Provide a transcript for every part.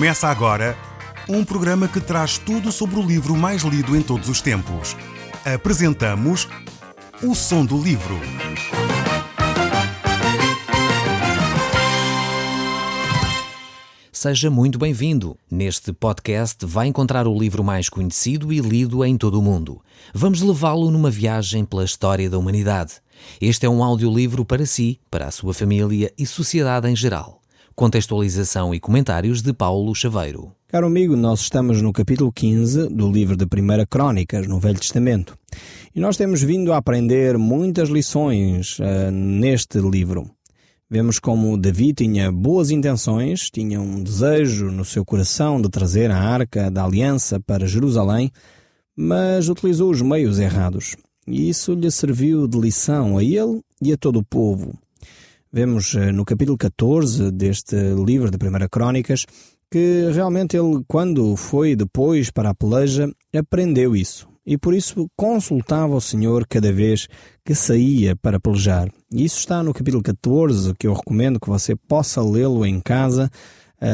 Começa agora um programa que traz tudo sobre o livro mais lido em todos os tempos. Apresentamos O Som do Livro. Seja muito bem-vindo. Neste podcast vai encontrar o livro mais conhecido e lido em todo o mundo. Vamos levá-lo numa viagem pela história da humanidade. Este é um audiolivro para si, para a sua família e sociedade em geral. Contextualização e comentários de Paulo Chaveiro. Caro amigo, nós estamos no capítulo 15 do livro de 1 Crônicas, no Velho Testamento. E nós temos vindo a aprender muitas lições neste livro. Vemos como Davi tinha boas intenções, tinha um desejo no seu coração de trazer a Arca da Aliança para Jerusalém, mas utilizou os meios errados. E isso lhe serviu de lição a ele e a todo o povo. Vemos no capítulo 14 deste livro de 1 Crônicas que realmente ele, quando foi depois para a peleja, aprendeu isso. E por isso consultava o Senhor cada vez que saía para pelejar. E isso está no capítulo 14, que eu recomendo que você possa lê-lo em casa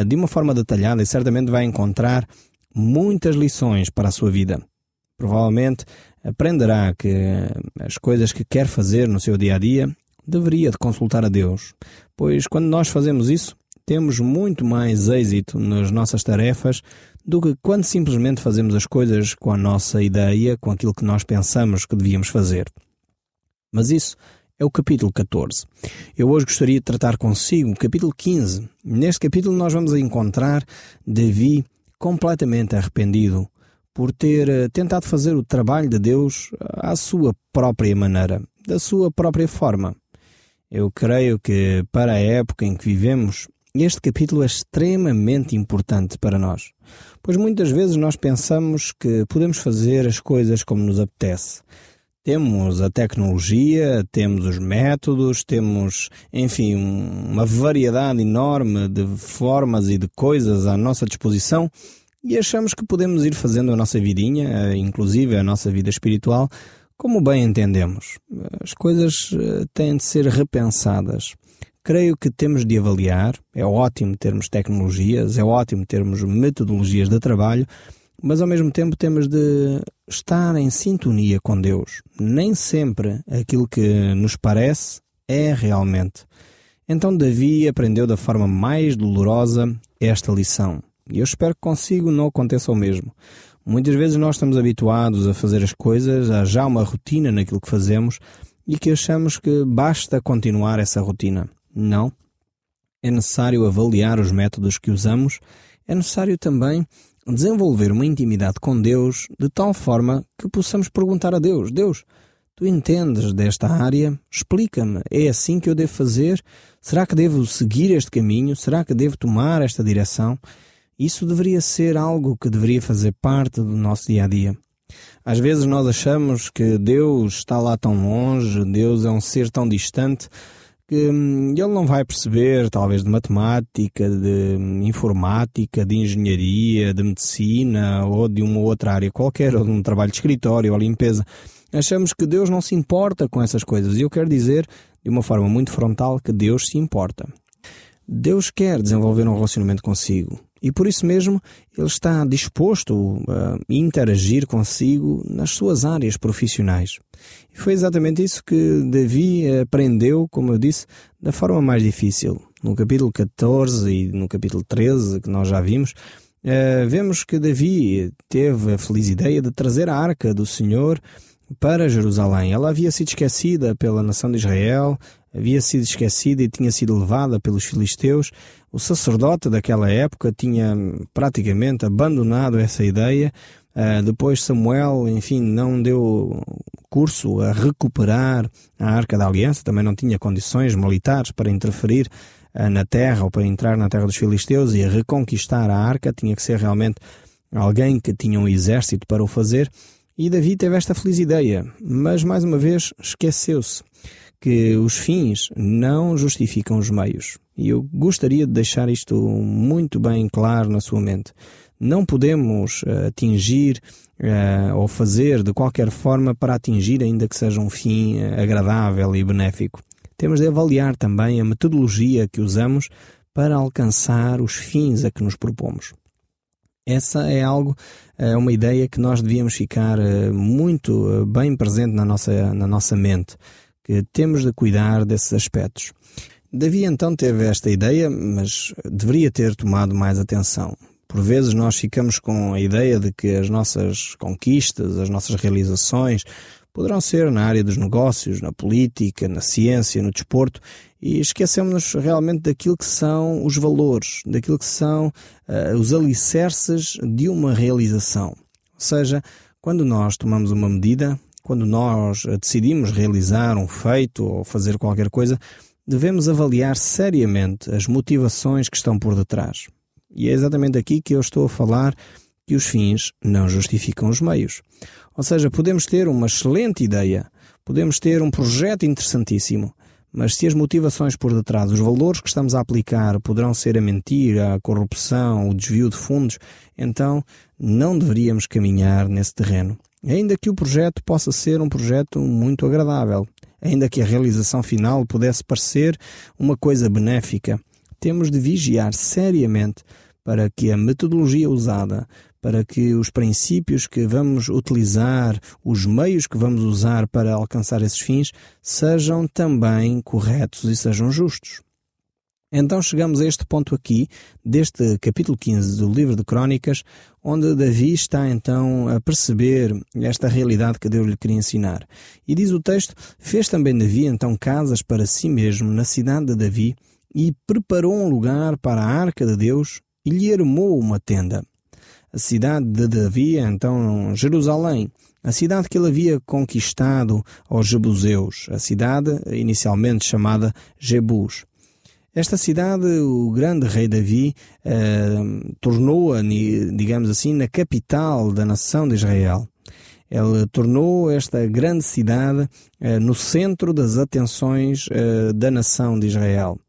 de uma forma detalhada e certamente vai encontrar muitas lições para a sua vida. Provavelmente aprenderá que as coisas que quer fazer no seu dia-a-dia deveria de consultar a Deus, pois quando nós fazemos isso, temos muito mais êxito nas nossas tarefas do que quando simplesmente fazemos as coisas com a nossa ideia, com aquilo que nós pensamos que devíamos fazer. Mas isso é o capítulo 14. Eu hoje gostaria de tratar consigo o capítulo 15. Neste capítulo nós vamos encontrar Davi completamente arrependido por ter tentado fazer o trabalho de Deus à sua própria maneira, da sua própria forma. Eu creio que para a época em que vivemos, este capítulo é extremamente importante para nós, pois muitas vezes nós pensamos que podemos fazer as coisas como nos apetece. Temos a tecnologia, temos os métodos, temos, enfim, uma variedade enorme de formas e de coisas à nossa disposição e achamos que podemos ir fazendo a nossa vidinha, inclusive a nossa vida espiritual, como bem entendemos. As coisas têm de ser repensadas. Creio que temos de avaliar, é ótimo termos tecnologias, é ótimo termos metodologias de trabalho, mas ao mesmo tempo temos de estar em sintonia com Deus. Nem sempre aquilo que nos parece é realmente. Então Davi aprendeu da forma mais dolorosa esta lição. E eu espero que consigo não aconteça o mesmo. Muitas vezes nós estamos habituados a fazer as coisas, há já uma rotina naquilo que fazemos e que achamos que basta continuar essa rotina. Não. É necessário avaliar os métodos que usamos, é necessário também desenvolver uma intimidade com Deus de tal forma que possamos perguntar a Deus: Deus, tu entendes desta área? Explica-me, é assim que eu devo fazer? Será que devo seguir este caminho? Será que devo tomar esta direção? Isso deveria ser algo que deveria fazer parte do nosso dia-a-dia. Às vezes nós achamos que Deus está lá tão longe, Deus é um ser tão distante, que Ele não vai perceber, talvez, de matemática, de informática, de engenharia, de medicina, ou de uma outra área qualquer, ou de um trabalho de escritório, ou limpeza. Achamos que Deus não se importa com essas coisas. E eu quero dizer, de uma forma muito frontal, que Deus se importa. Deus quer desenvolver um relacionamento consigo. E por isso mesmo Ele está disposto a interagir consigo nas suas áreas profissionais. E foi exatamente isso que Davi aprendeu, como eu disse, da forma mais difícil. No capítulo 14 e no capítulo 13, que nós já vimos, vemos que Davi teve a feliz ideia de trazer a Arca do Senhor para Jerusalém. Ela havia sido esquecida pela nação de Israel, havia sido esquecida e tinha sido levada pelos filisteus. O sacerdote daquela época tinha praticamente abandonado essa ideia. Depois Samuel, enfim, não deu curso a recuperar a Arca da Aliança, também não tinha condições militares para interferir na terra ou para entrar na terra dos filisteus e a reconquistar a Arca. Tinha que ser realmente alguém que tinha um exército para o fazer. E Davi teve esta feliz ideia, mas mais uma vez esqueceu-se que os fins não justificam os meios. E eu gostaria de deixar isto muito bem claro na sua mente. Não podemos atingir ou fazer de qualquer forma para atingir, ainda que seja um fim agradável e benéfico. Temos de avaliar também a metodologia que usamos para alcançar os fins a que nos propomos. Essa é uma ideia que nós devíamos ficar muito bem presente na nossa mente, que temos de cuidar desses aspectos. Davi então teve esta ideia, mas deveria ter tomado mais atenção. Por vezes nós ficamos com a ideia de que as nossas conquistas, as nossas realizações poderão ser na área dos negócios, na política, na ciência, no desporto, e esquecemos-nos realmente daquilo que são os valores, daquilo que são os alicerces de uma realização. Ou seja, quando nós tomamos uma medida, quando nós decidimos realizar um feito ou fazer qualquer coisa, devemos avaliar seriamente as motivações que estão por detrás. E é exatamente aqui que eu estou a falar que os fins não justificam os meios. Ou seja, podemos ter uma excelente ideia, podemos ter um projeto interessantíssimo, mas se as motivações por detrás, os valores que estamos a aplicar poderão ser a mentira, a corrupção, o desvio de fundos, então não deveríamos caminhar nesse terreno. Ainda que o projeto possa ser um projeto muito agradável, ainda que a realização final pudesse parecer uma coisa benéfica, temos de vigiar seriamente para que a metodologia usada, para que os princípios que vamos utilizar, os meios que vamos usar para alcançar esses fins, sejam também corretos e sejam justos. Então chegamos a este ponto aqui, deste capítulo 15 do livro de Crônicas, onde Davi está então a perceber esta realidade que Deus lhe queria ensinar. E diz o texto: fez também Davi então casas para si mesmo na cidade de Davi e preparou um lugar para a arca de Deus e lhe armou uma tenda. A cidade de Davi, então Jerusalém, a cidade que ele havia conquistado aos jebuseus, a cidade inicialmente chamada Jebus. Esta cidade, o grande rei Davi, tornou-a, digamos assim, na capital da nação de Israel. Ele tornou esta grande cidade no centro das atenções da nação de Israel.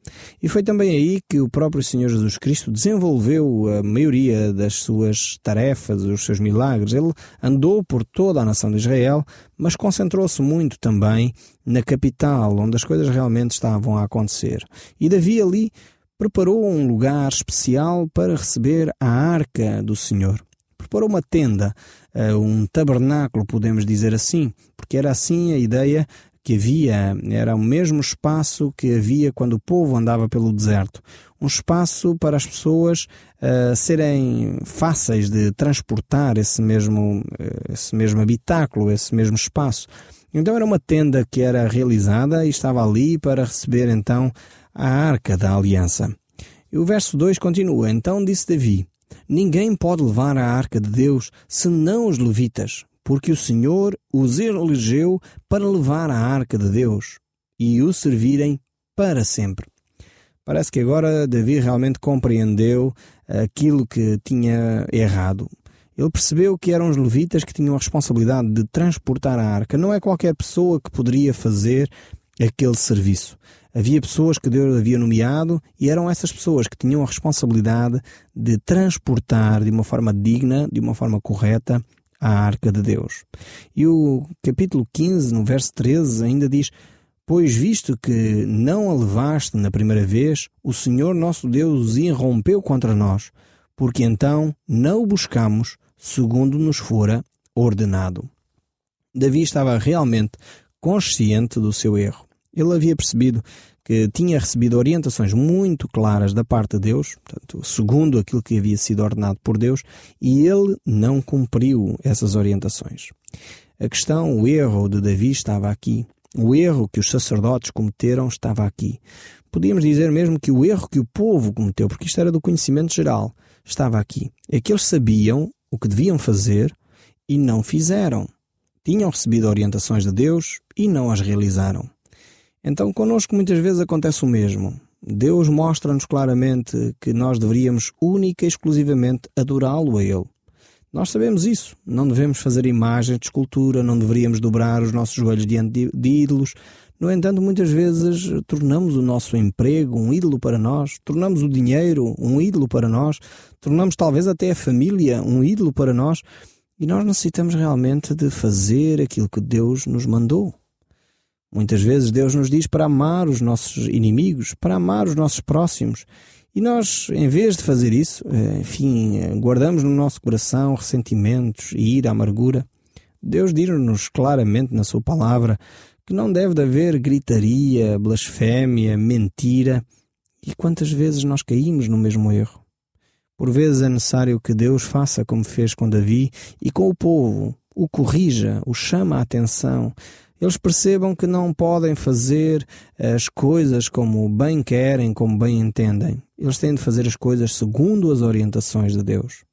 E foi também aí que o próprio Senhor Jesus Cristo desenvolveu a maioria das suas tarefas, os seus milagres. Ele andou por toda a nação de Israel, mas concentrou-se muito também na capital, onde as coisas realmente estavam a acontecer. E Davi ali preparou um lugar especial para receber a arca do Senhor. Preparou uma tenda, um tabernáculo, podemos dizer assim, porque era assim a ideia que havia, era o mesmo espaço que havia quando o povo andava pelo deserto. Um espaço para as pessoas serem fáceis de transportar esse mesmo habitáculo, esse mesmo espaço. Então era uma tenda que era realizada e estava ali para receber então a arca da aliança. E o verso 2 continua: então disse Davi: ninguém pode levar a arca de Deus senão os levitas, porque o Senhor os elegeu para levar a arca de Deus e o servirem para sempre. Parece que agora Davi realmente compreendeu aquilo que tinha errado. Ele percebeu que eram os levitas que tinham a responsabilidade de transportar a arca. Não é qualquer pessoa que poderia fazer aquele serviço. Havia pessoas que Deus havia nomeado e eram essas pessoas que tinham a responsabilidade de transportar de uma forma digna, de uma forma correta, a arca de Deus. E o capítulo 15, no verso 13, ainda diz: pois visto que não a levaste na primeira vez, o Senhor nosso Deus irrompeu contra nós, porque então não o buscamos segundo nos fora ordenado. Davi estava realmente consciente do seu erro. Ele havia percebido que tinha recebido orientações muito claras da parte de Deus, portanto, segundo aquilo que havia sido ordenado por Deus, e ele não cumpriu essas orientações. A questão, o erro de Davi estava aqui. O erro que os sacerdotes cometeram estava aqui. Podíamos dizer mesmo que o erro que o povo cometeu, porque isto era do conhecimento geral, estava aqui. É que eles sabiam o que deviam fazer e não fizeram. Tinham recebido orientações de Deus e não as realizaram. Então, connosco muitas vezes acontece o mesmo. Deus mostra-nos claramente que nós deveríamos única e exclusivamente adorá-lo a Ele. Nós sabemos isso. Não devemos fazer imagens de escultura, não deveríamos dobrar os nossos joelhos diante de ídolos. No entanto, muitas vezes tornamos o nosso emprego um ídolo para nós, tornamos o dinheiro um ídolo para nós, tornamos talvez até a família um ídolo para nós, e nós necessitamos realmente de fazer aquilo que Deus nos mandou. Muitas vezes Deus nos diz para amar os nossos inimigos, para amar os nossos próximos. E nós, em vez de fazer isso, guardamos no nosso coração ressentimentos, ira, amargura. Deus diz-nos claramente na sua palavra que não deve haver gritaria, blasfémia, mentira. E quantas vezes nós caímos no mesmo erro? Por vezes é necessário que Deus faça como fez com Davi e com o povo, o corrija, o chama a atenção. Eles percebam que não podem fazer as coisas como bem querem, como bem entendem. Eles têm de fazer as coisas segundo as orientações de Deus.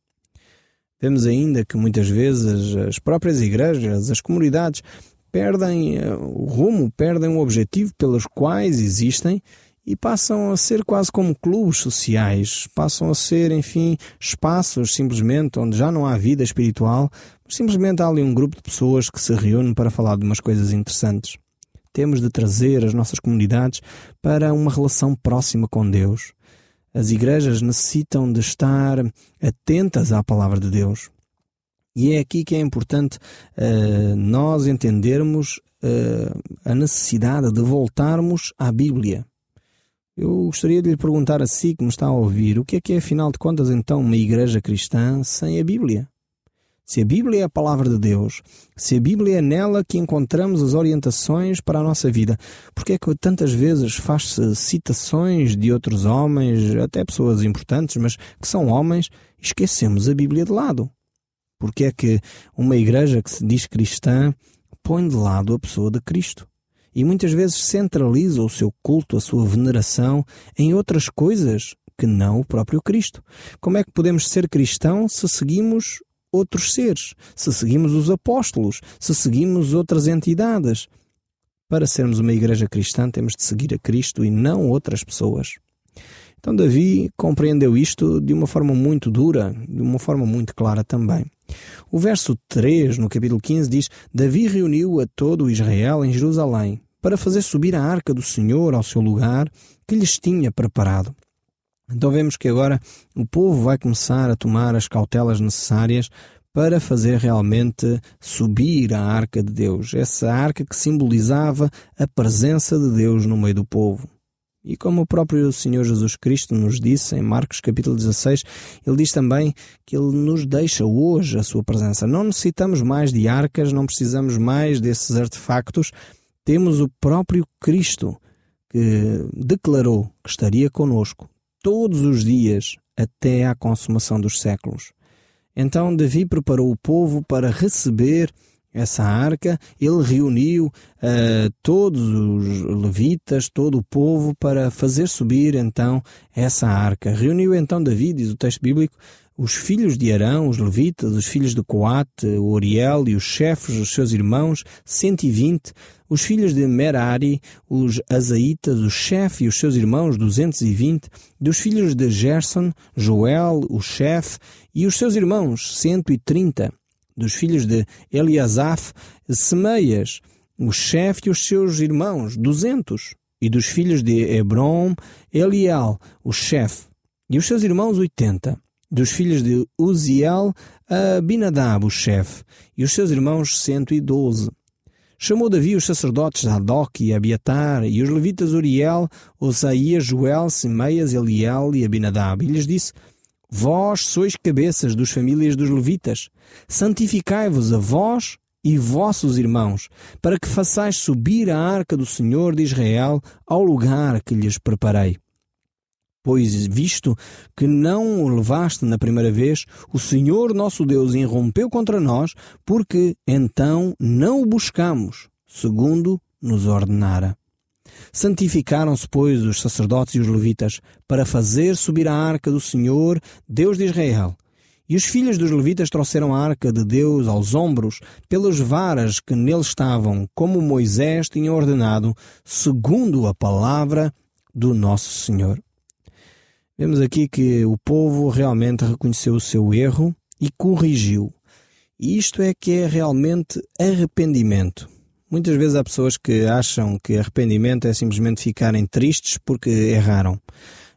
Vemos ainda que muitas vezes as próprias igrejas, as comunidades, perdem o rumo, perdem o objetivo pelos quais existem e passam a ser quase como clubes sociais, passam a ser, espaços simplesmente onde já não há vida espiritual, mas simplesmente há ali um grupo de pessoas que se reúnem para falar de umas coisas interessantes. Temos de trazer as nossas comunidades para uma relação próxima com Deus. As igrejas necessitam de estar atentas à palavra de Deus. E é aqui que é importante nós entendermos a necessidade de voltarmos à Bíblia. Eu gostaria de lhe perguntar a si que me está a ouvir, o que é afinal de contas então uma igreja cristã sem a Bíblia? Se a Bíblia é a palavra de Deus, se a Bíblia é nela que encontramos as orientações para a nossa vida, porque é que tantas vezes faz-se citações de outros homens, até pessoas importantes, mas que são homens, e esquecemos a Bíblia de lado? Porque é que uma igreja que se diz cristã põe de lado a pessoa de Cristo? E muitas vezes centraliza o seu culto, a sua veneração, em outras coisas que não o próprio Cristo. Como é que podemos ser cristãos se seguimos outros seres, se seguimos os apóstolos, se seguimos outras entidades? Para sermos uma igreja cristã temos de seguir a Cristo e não outras pessoas. Então Davi compreendeu isto de uma forma muito dura, de uma forma muito clara também. O verso 3, no capítulo 15, diz: Davi reuniu a todo o Israel em Jerusalém para fazer subir a arca do Senhor ao seu lugar que lhes tinha preparado. Então vemos que agora o povo vai começar a tomar as cautelas necessárias para fazer realmente subir a arca de Deus. Essa arca que simbolizava a presença de Deus no meio do povo. E como o próprio Senhor Jesus Cristo nos disse em Marcos capítulo 16, Ele diz também que Ele nos deixa hoje a sua presença. Não necessitamos mais de arcas, não precisamos mais desses artefactos. Temos o próprio Cristo que declarou que estaria conosco todos os dias até à consumação dos séculos. Então Davi preparou o povo para receber essa arca. Ele reuniu todos os levitas, todo o povo para fazer subir então essa arca. Reuniu então Davi, diz o texto bíblico, os filhos de Arão, os levitas, os filhos de Coate, o Oriel e os chefes, os seus irmãos, 120, os filhos de Merari, os Azaitas, o chefe e os seus irmãos, 220, dos filhos de Gerson, Joel, o chefe, e os seus irmãos, 130, dos filhos de Eliasaf, Semeias, o chefe e os seus irmãos, 200, e dos filhos de Hebron, Eliel, o chefe, e os seus irmãos, 80. Dos filhos de Uziel, Abinadab, o chefe, e os seus irmãos 112. Chamou Davi os sacerdotes Zadok e Abiatar, e os levitas Uriel, Osaías, Joel, Semeias, Eliel e Abinadab, e lhes disse: Vós sois cabeças dos famílias dos levitas, santificai-vos a vós e vossos irmãos, para que façais subir a arca do Senhor de Israel ao lugar que lhes preparei. Pois, visto que não o levaste na primeira vez, o Senhor nosso Deus irrompeu contra nós, porque então não o buscamos, segundo nos ordenara. Santificaram-se, pois, os sacerdotes e os levitas, para fazer subir a arca do Senhor, Deus de Israel. E os filhos dos levitas trouxeram a arca de Deus aos ombros, pelas varas que nele estavam, como Moisés tinha ordenado, segundo a palavra do nosso Senhor. Vemos aqui que o povo realmente reconheceu o seu erro e corrigiu. E isto é que é realmente arrependimento. Muitas vezes há pessoas que acham que arrependimento é simplesmente ficarem tristes porque erraram.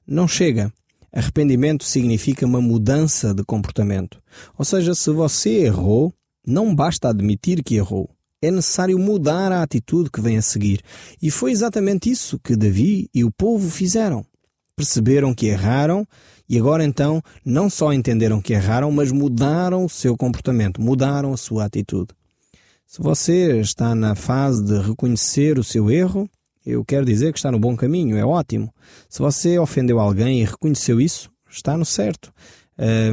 Não chega. Arrependimento significa uma mudança de comportamento. Ou seja, se você errou, não basta admitir que errou. É necessário mudar a atitude que vem a seguir. E foi exatamente isso que Davi e o povo fizeram. perceberam que erraram e agora então não só entenderam que erraram, mas mudaram o seu comportamento, mudaram a sua atitude. Se você está na fase de reconhecer o seu erro, eu quero dizer que está no bom caminho, é ótimo. Se você ofendeu alguém e reconheceu isso, está no certo.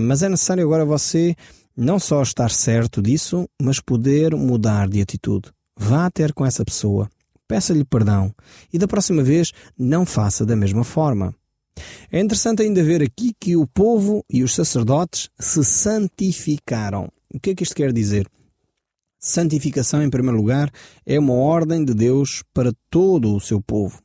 Mas é necessário agora você não só estar certo disso, mas poder mudar de atitude. Vá ter com essa pessoa, peça-lhe perdão e da próxima vez não faça da mesma forma. É interessante ainda ver aqui que o povo e os sacerdotes se santificaram. O que é que isto quer dizer? Santificação, em primeiro lugar, é uma ordem de Deus para todo o seu povo.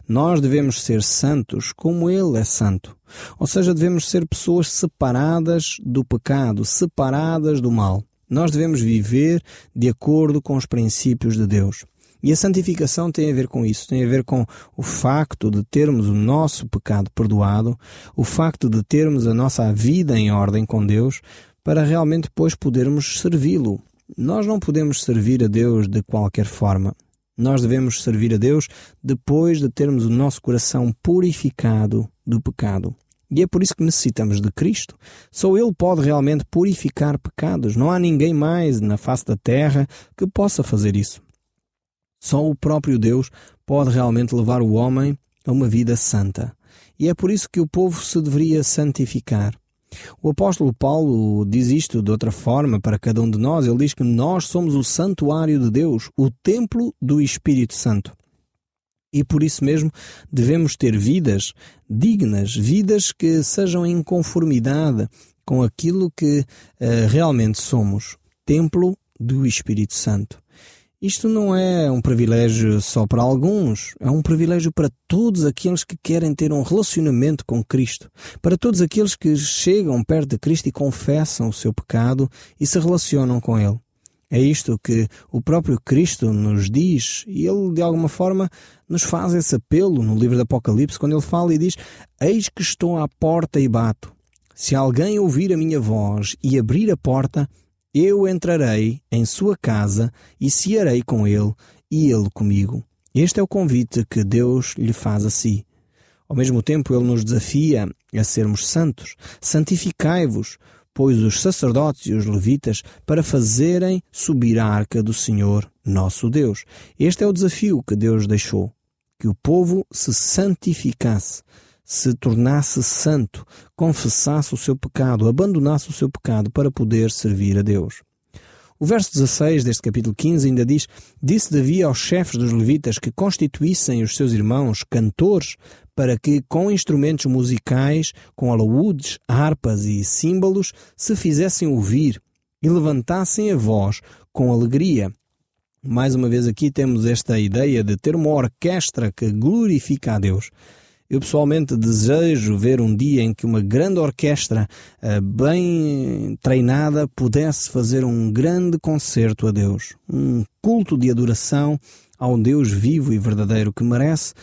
Nós devemos ser santos como Ele é santo. Ou seja, devemos ser pessoas separadas do pecado, separadas do mal. Nós devemos viver de acordo com os princípios de Deus. E a santificação tem a ver com isso, tem a ver com o facto de termos o nosso pecado perdoado, o facto de termos a nossa vida em ordem com Deus, para realmente depois podermos servi-lo. Nós não podemos servir a Deus de qualquer forma. Nós devemos servir a Deus depois de termos o nosso coração purificado do pecado. E é por isso que necessitamos de Cristo. Só Ele pode realmente purificar pecados. Não há ninguém mais na face da terra que possa fazer isso. Só o próprio Deus pode realmente levar o homem a uma vida santa. E é por isso que o povo se deveria santificar. O apóstolo Paulo diz isto de outra forma para cada um de nós. Ele diz que nós somos o santuário de Deus, o templo do Espírito Santo. E por isso mesmo devemos ter vidas dignas, vidas que sejam em conformidade com aquilo que realmente somos, templo do Espírito Santo. Isto não é um privilégio só para alguns, é um privilégio para todos aqueles que querem ter um relacionamento com Cristo, para todos aqueles que chegam perto de Cristo e confessam o seu pecado e se relacionam com Ele. É isto que o próprio Cristo nos diz e Ele de alguma forma nos faz esse apelo no livro do Apocalipse, quando Ele fala e diz: eis que estou à porta e bato. Se alguém ouvir a minha voz e abrir a porta, eu entrarei em sua casa e cearei com ele e ele comigo. Este é o convite que Deus lhe faz a si. Ao mesmo tempo, Ele nos desafia a sermos santos. Santificai-vos, pois os sacerdotes e os levitas, para fazerem subir a arca do Senhor, nosso Deus. Este é o desafio que Deus deixou, que o povo se santificasse, se tornasse santo, confessasse o seu pecado, abandonasse o seu pecado para poder servir a Deus. O verso 16 deste capítulo 15 ainda diz: disse Davi aos chefes dos levitas que constituíssem os seus irmãos cantores, para que com instrumentos musicais, com alaúdes, harpas e símbolos, se fizessem ouvir e levantassem a voz com alegria. Mais uma vez aqui temos esta ideia de ter uma orquestra que glorifica a Deus. Eu pessoalmente desejo ver um dia em que uma grande orquestra bem treinada pudesse fazer um grande concerto a Deus, um culto de adoração ao Deus vivo e verdadeiro que merece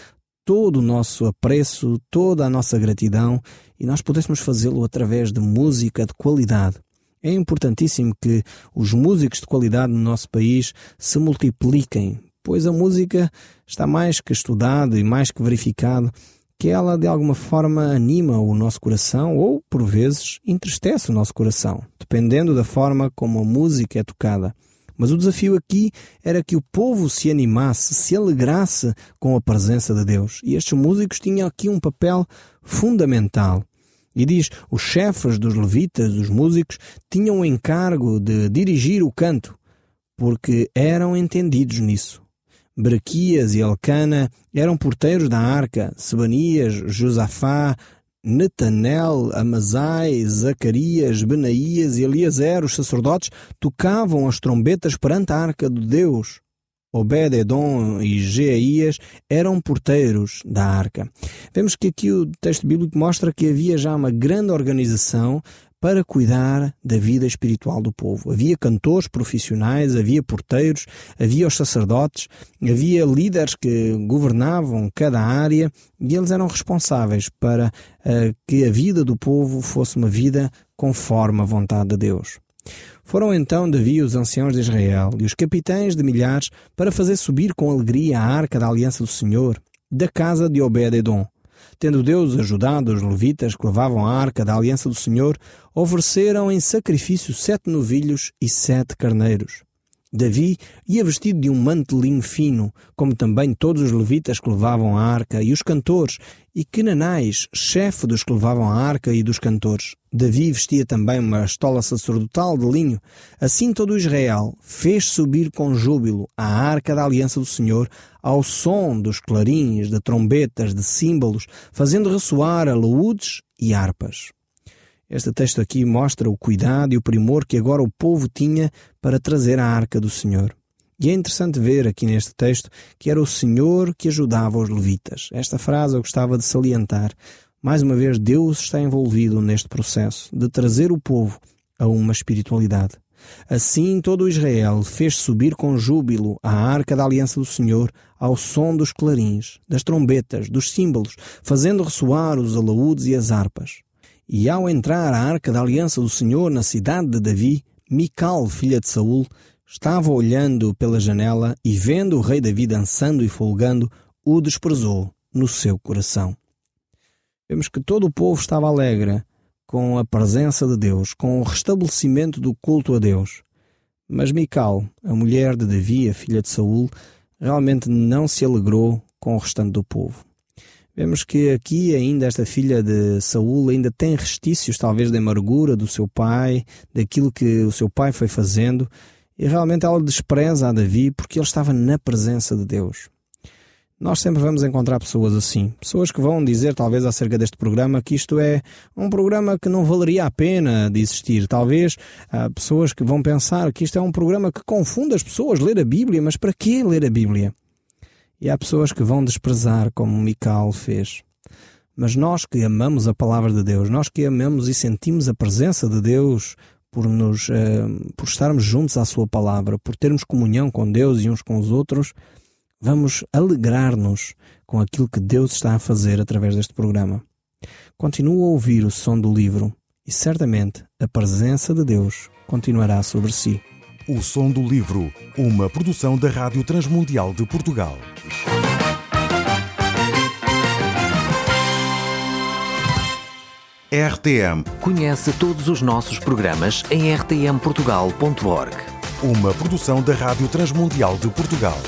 todo o nosso apreço, toda a nossa gratidão, e nós pudéssemos fazê-lo através de música de qualidade. É importantíssimo que os músicos de qualidade no nosso país se multipliquem, pois a música está mais que estudada e mais que verificado que ela de alguma forma anima o nosso coração ou, por vezes, entristece o nosso coração, dependendo da forma como a música é tocada. Mas o desafio aqui era que o povo se animasse, se alegrasse com a presença de Deus. E estes músicos tinham aqui um papel fundamental. E diz, os chefes dos levitas, dos músicos, tinham o encargo de dirigir o canto, porque eram entendidos nisso. Berequias e Elcana eram porteiros da arca, Sebanias, Josafá, Netanel, Amazai, Zacarias, Benaías e Eliezer, os sacerdotes, tocavam as trombetas perante a arca de Deus. Obed-edom e Jeaías eram porteiros da arca. Vemos que aqui o texto bíblico mostra que havia já uma grande organização para cuidar da vida espiritual do povo. Havia cantores profissionais, havia porteiros, havia os sacerdotes, havia líderes que governavam cada área e eles eram responsáveis para que a vida do povo fosse uma vida conforme a vontade de Deus. Foram então Davi os anciãos de Israel e os capitães de milhares para fazer subir com alegria a arca da aliança do Senhor, da casa de Obed-edom. Tendo Deus ajudado os levitas que levavam a arca da aliança do Senhor, ofereceram em sacrifício 7 novilhos e 7 carneiros. Davi ia vestido de um manto de linho fino, como também todos os levitas que levavam a arca e os cantores, e Quenanais, chefe dos que levavam a arca e dos cantores. Davi vestia também uma estola sacerdotal de linho. Assim todo Israel fez subir com júbilo a arca da aliança do Senhor ao som dos clarins, de trombetas, de símbolos, fazendo ressoar alaúdes e harpas. Este texto aqui mostra o cuidado e o primor que agora o povo tinha para trazer a arca do Senhor. E é interessante ver aqui neste texto que era o Senhor que ajudava os levitas. Esta frase eu gostava de salientar. Mais uma vez, Deus está envolvido neste processo de trazer o povo a uma espiritualidade. Assim todo o Israel fez subir com júbilo a arca da aliança do Senhor ao som dos clarins, das trombetas, dos símbolos, fazendo ressoar os alaúdes e as harpas. E ao entrar a arca da aliança do Senhor na cidade de Davi, Mical, filha de Saul, estava olhando pela janela e, vendo o rei Davi dançando e folgando, o desprezou no seu coração. Vemos que todo o povo estava alegre com a presença de Deus, com o restabelecimento do culto a Deus. Mas Mical, a mulher de Davi, a filha de Saul, realmente não se alegrou com o restante do povo. Vemos que aqui ainda esta filha de Saul ainda tem restícios talvez da amargura do seu pai, daquilo que o seu pai foi fazendo, e realmente ela despreza a Davi porque ele estava na presença de Deus. Nós sempre vamos encontrar pessoas assim, pessoas que vão dizer talvez acerca deste programa que isto é um programa que não valeria a pena de existir. Talvez há pessoas que vão pensar que isto é um programa que confunde as pessoas, ler a Bíblia, mas para que ler a Bíblia? E há pessoas que vão desprezar como Mical fez. Mas nós que amamos a palavra de Deus, nós que amamos e sentimos a presença de Deus por estarmos juntos à sua palavra, por termos comunhão com Deus e uns com os outros, vamos alegrar-nos com aquilo que Deus está a fazer através deste programa. Continua a ouvir o som do livro e certamente a presença de Deus continuará sobre si. O som do livro, uma produção da Rádio Transmundial de Portugal. RTM. Conhece todos os nossos programas em rtmportugal.org. Uma produção da Rádio Transmundial de Portugal.